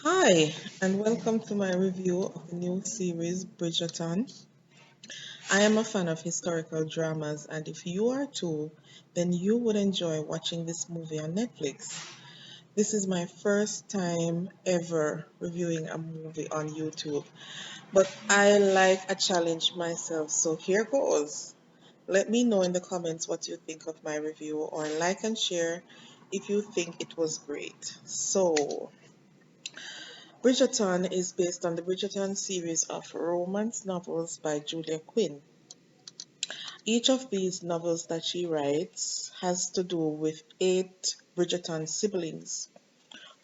Hi, and welcome to my review of the new series Bridgerton. I am a fan of historical dramas, and if you are too, then you would enjoy watching this movie on Netflix. This is my first time ever reviewing a movie on YouTube, but I like a challenge myself, so here goes. Let me know in the comments what you think of my review, or like and share if you think it was great. So, Bridgerton is based on the Bridgerton series of romance novels by Julia Quinn. Each of these novels that she writes has to do with eight Bridgerton siblings.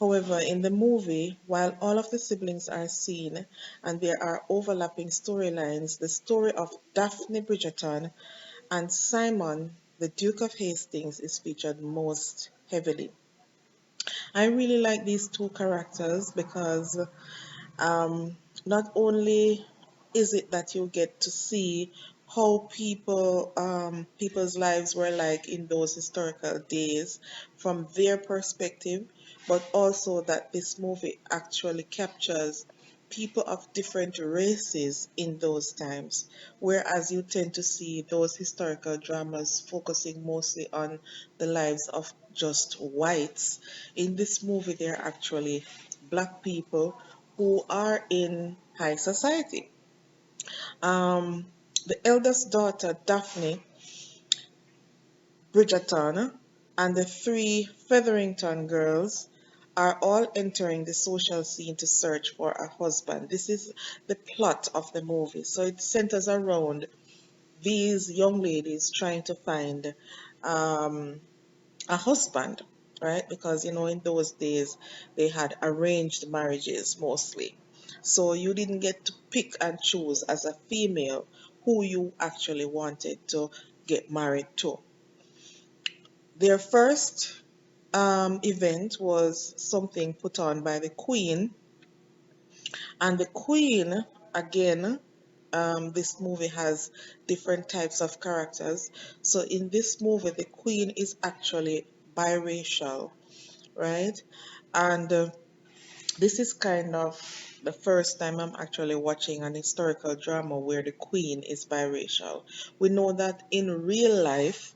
However, in the movie, while all of the siblings are seen and there are overlapping storylines, the story of Daphne Bridgerton and Simon, the Duke of Hastings, is featured most heavily. I really like these two characters because Um, not only is it that you get to see how people's lives were like in those historical days from their perspective, but also that this movie actually captures people of different races in those times, whereas you tend to see those historical dramas focusing mostly on the lives of just whites. In this movie, they're actually black people who are in high society. Um, the eldest daughter, Daphne Bridgerton, and the three Featherington girls are all entering the social scene to search for a husband. This is the plot of the movie. So it centers around these young ladies trying to find um, a husband, right? Because in those days they had arranged marriages mostly. So you didn't get to pick and choose as a female who you actually wanted to get married to. Their first event was something put on by the Queen, and the Queen, again, this movie has different types of characters. So in this movie, the Queen is actually biracial, right? And this is kind of the first time I'm actually watching an historical drama where the queen is biracial. We know that in real life,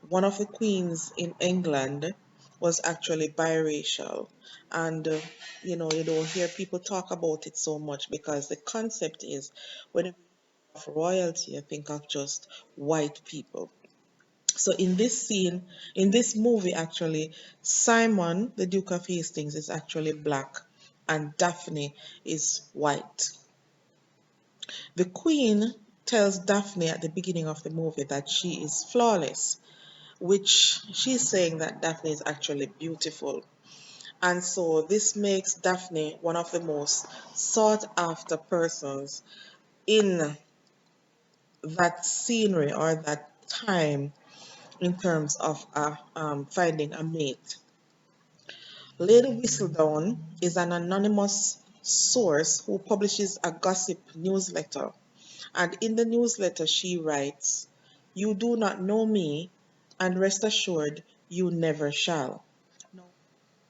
one of the queens in England was actually biracial. And, you don't hear people talk about it so much because the concept is when you think of royalty, you think of just white people. So in this movie, actually, Simon, the Duke of Hastings, is actually black, and Daphne is white. The Queen tells Daphne at the beginning of the movie that she is flawless, which she's saying that Daphne is actually beautiful. And so this makes Daphne one of the most sought after persons in that scenery or that time in terms of finding a mate. Lady Whistledown is an anonymous source who publishes a gossip newsletter. And in the newsletter, she writes, "You do not know me, and rest assured, you never shall." Now,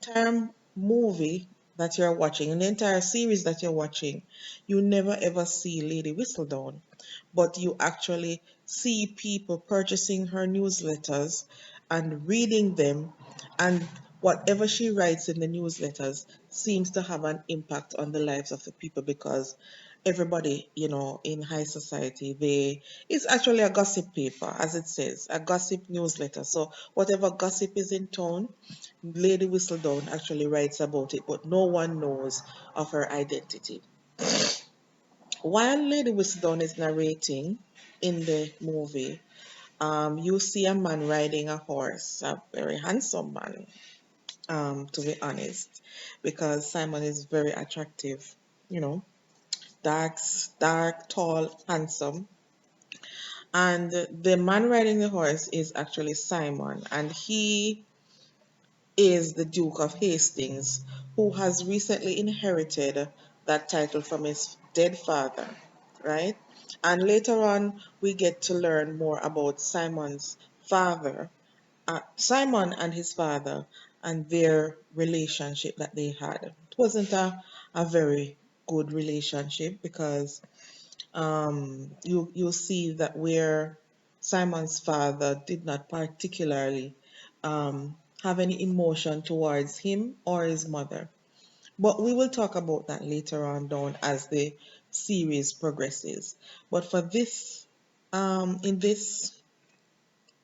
the entire movie that you're watching, in the entire series that you're watching, you never ever see Lady Whistledown, but you actually see people purchasing her newsletters and reading them, and whatever she writes in the newsletters seems to have an impact on the lives of the people because everybody, in high society, it's actually a gossip paper, as it says, a gossip newsletter. So whatever gossip is in town, Lady Whistledown actually writes about it, but no one knows of her identity. While Lady Whistledown is narrating in the movie, you see a man riding a horse, a very handsome man, to be honest, because Simon is very attractive, you know, dark, dark, tall, handsome. And the man riding the horse is actually Simon, and he is the Duke of Hastings, who has recently inherited that title from his dead father, right? And later on, we get to learn more about Simon's father. Simon and his father and their relationship that they had. It wasn't a very good relationship because you see that where Simon's father did not particularly have any emotion towards him or his mother. But we will talk about that later on down as the series progresses. But for this, in this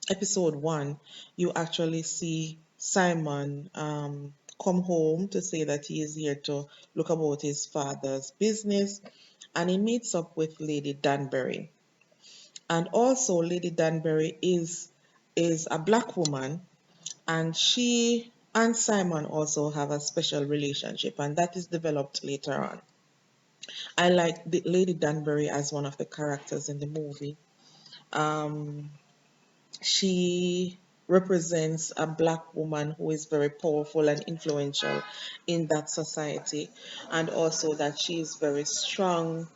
episode one, you actually see Simon come home to say that he is here to look about his father's business, and he meets up with Lady Danbury. And also, Lady Danbury is a black woman, and she and Simon also have a special relationship, and that is developed later on. I like the Lady Danbury as one of the characters in the movie. Um, she represents a black woman who is very powerful and influential in that society, and also that she is very strong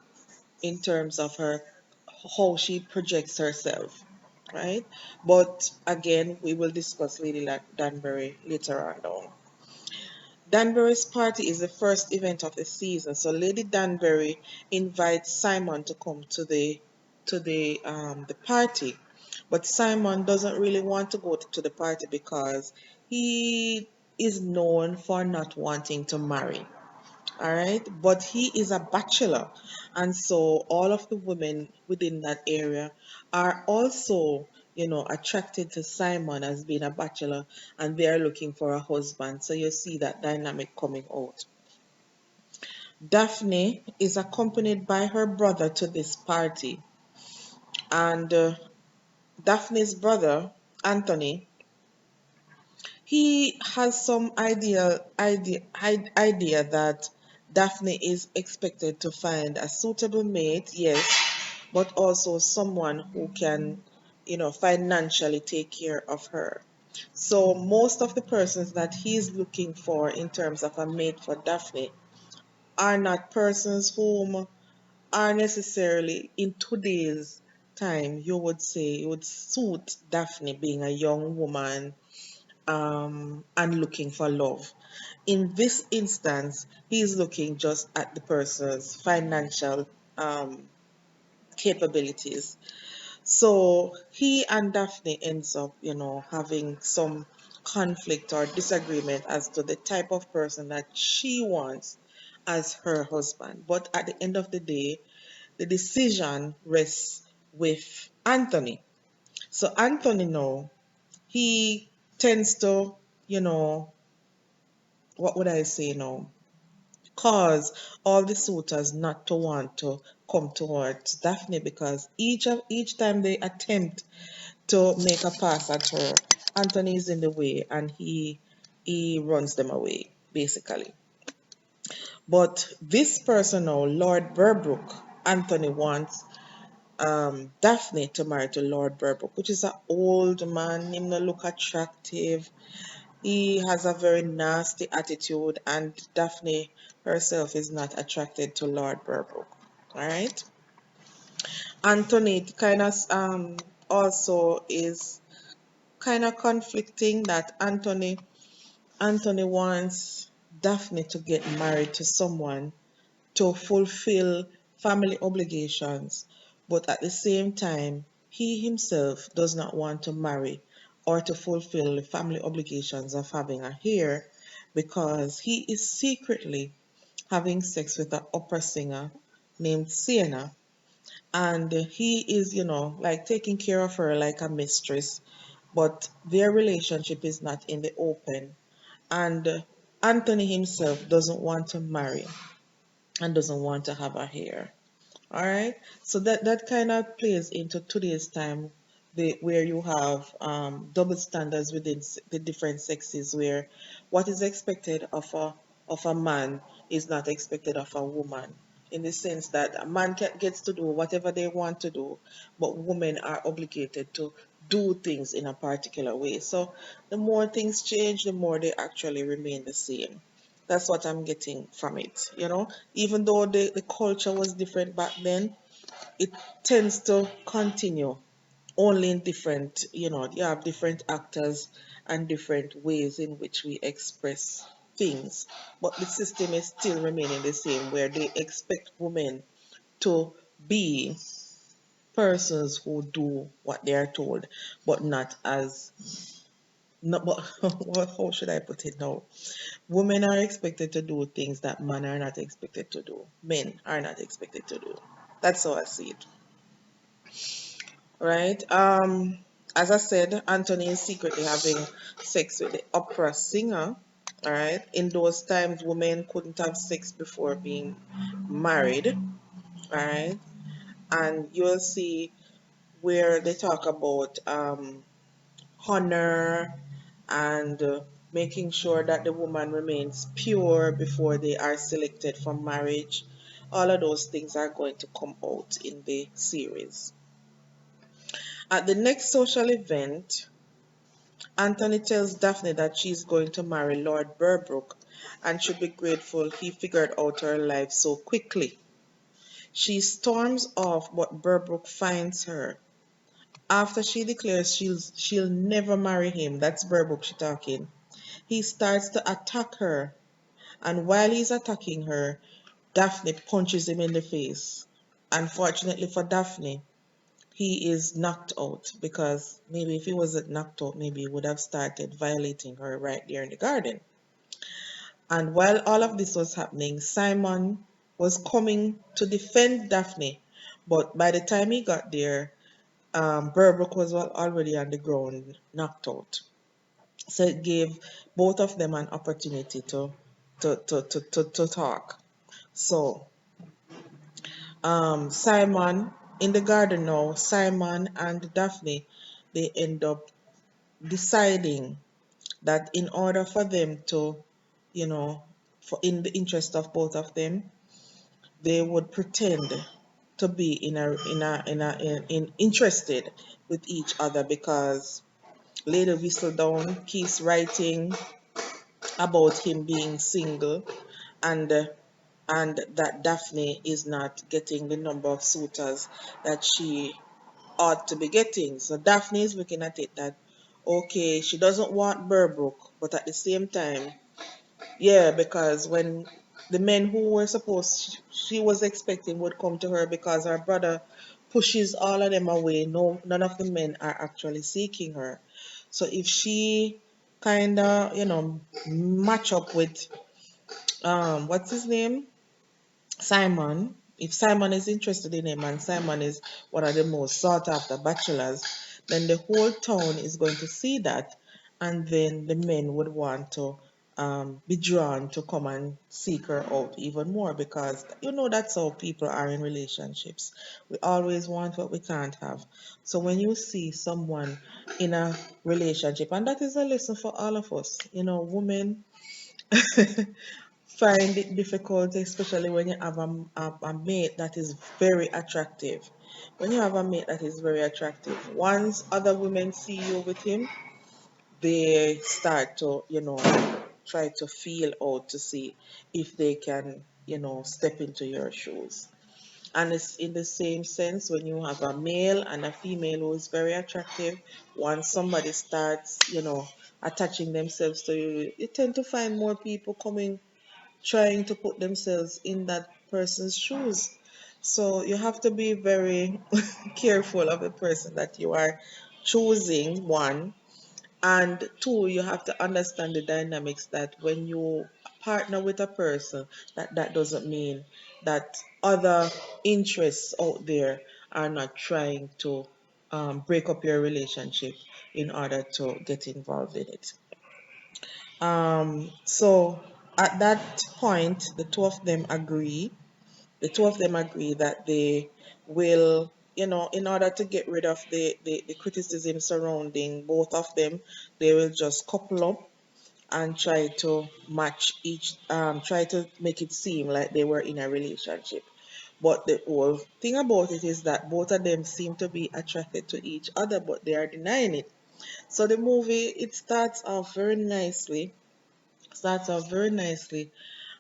in terms of her how she projects herself, right? But again, we will discuss Lady Danbury later on down. Danbury's party is the first event of the season, so Lady Danbury invites Simon to come to the party, but Simon doesn't really want to go to the party because he is known for not wanting to marry. All right, but he is a bachelor, and so all of the women within that area are also, attracted to Simon as being a bachelor, and they are looking for a husband. So you see that dynamic coming out. Daphne is accompanied by her brother to this party, and Daphne's brother, Anthony, he has some idea that Daphne is expected to find a suitable mate, yes, but also someone who can, financially take care of her. So most of the persons that he's looking for in terms of a mate for Daphne are not persons whom are necessarily in today's time, you would say, it would suit Daphne being a young woman and looking for love. In this instance, he's looking just at the person's financial um, capabilities. So he and Daphne ends up, having some conflict or disagreement as to the type of person that she wants as her husband. But at the end of the day, the decision rests with Anthony. So Anthony now, he tends to, you know, what would I say now? Cause all the suitors not to want to come towards Daphne because each time they attempt to make a pass at her, Anthony is in the way and he runs them away, basically. But this person now, Lord Burbrook, Anthony wants Daphne to marry to Lord Burbrook, which is an old man, him no look attractive. He has a very nasty attitude, and Daphne herself is not attracted to Lord Burbrook. All right. Anthony kind of also is kind of conflicting that Anthony wants Daphne to get married to someone to fulfill family obligations, but at the same time, he himself does not want to marry or to fulfill the family obligations of having a heir because he is secretly having sex with an opera singer named Sienna, and he is, like taking care of her like a mistress, but their relationship is not in the open. And Anthony himself doesn't want to marry and doesn't want to have a hair. All right, so that kind of plays into today's time, where you have double standards within the different sexes, where what is expected of a man is not expected of a woman, in the sense that a man gets to do whatever they want to do, but women are obligated to do things in a particular way. So the more things change, the more they actually remain the same. That's what I'm getting from it. Even though the culture was different back then, it tends to continue only in different, you have different actors and different ways in which we express things. But the system is still remaining the same, where they expect women to be persons who do what they are told, but not as, not, but how should I put it now? Women are expected to do things that men are not expected to do. Men are not expected to do. That's how I see it. Right? As I said, Anthony is secretly having sex with the opera singer. All right. In those times, women couldn't have sex before being married. All right. And you'll see where they talk about honor and making sure that the woman remains pure before they are selected for marriage. All of those things are going to come out in the series. At the next social event, Anthony tells Daphne that she's going to marry Lord Burbrook and should be grateful he figured out her life so quickly. She storms off, but Burbrook finds her. After she declares she'll never marry him, that's Burbrook she talking, he starts to attack her. And while he's attacking her, Daphne punches him in the face. Unfortunately for Daphne, he is knocked out, because maybe if he wasn't knocked out, maybe he would have started violating her right there in the garden. And while all of this was happening, Simon was coming to defend Daphne, but by the time he got there, Burbrook was already on the ground, knocked out. So it gave both of them an opportunity to talk. So, Simon, in the garden now, Simon and Daphne, they end up deciding that in order for them to, you know, for in the interest of both of them, they would pretend to be in interested with each other, because Lady Whistledown keeps writing about him being single, and and that Daphne is not getting the number of suitors that she ought to be getting. So Daphne is looking at it that, okay, she doesn't want Burbrook, but at the same time, yeah, because when the men who were supposed she was expecting would come to her, because her brother pushes all of them away, no, none of the men are actually seeking her. So if she kind of, match up with what's his name? Simon, if Simon is interested in him and Simon is one of the most sought after bachelors, then the whole town is going to see that, and then the men would want to be drawn to come and seek her out even more, because that's how people are in relationships. We always want what we can't have. So when you see someone in a relationship, and that is a lesson for all of us, women find it difficult, especially when you have a mate that is very attractive. When you have a mate that is very attractive, once other women see you with him, they start to, try to feel out to see if they can, step into your shoes. And it's in the same sense when you have a male and a female who is very attractive. Once somebody starts, attaching themselves to you, you tend to find more people coming trying to put themselves in that person's shoes. So you have to be very careful of the person that you are choosing, one. And two, you have to understand the dynamics that when you partner with a person, that doesn't mean that other interests out there are not trying to break up your relationship in order to get involved in it. So at that point, the two of them agree. The two of them agree that they will, in order to get rid of the criticism surrounding both of them, they will just couple up and try to match try to make it seem like they were in a relationship. But the whole thing about it is that both of them seem to be attracted to each other, but they are denying it. So the movie, it starts off very nicely,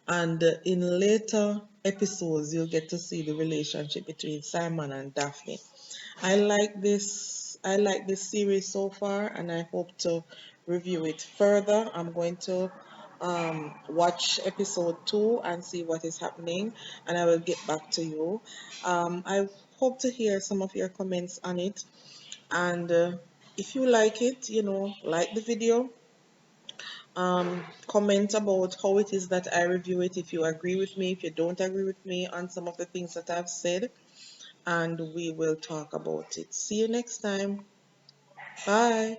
and in later episodes you'll get to see the relationship between Simon and Daphne. I like this I like this series so far, and I hope to review it further. I'm going to watch episode 2 and see what is happening, and I will get back to you. I hope to hear some of your comments on it, and if you like it, like the video, comment about how it is that I review it, if you agree with me, if you don't agree with me on some of the things that I've said, and we will talk about it. See you next time. Bye.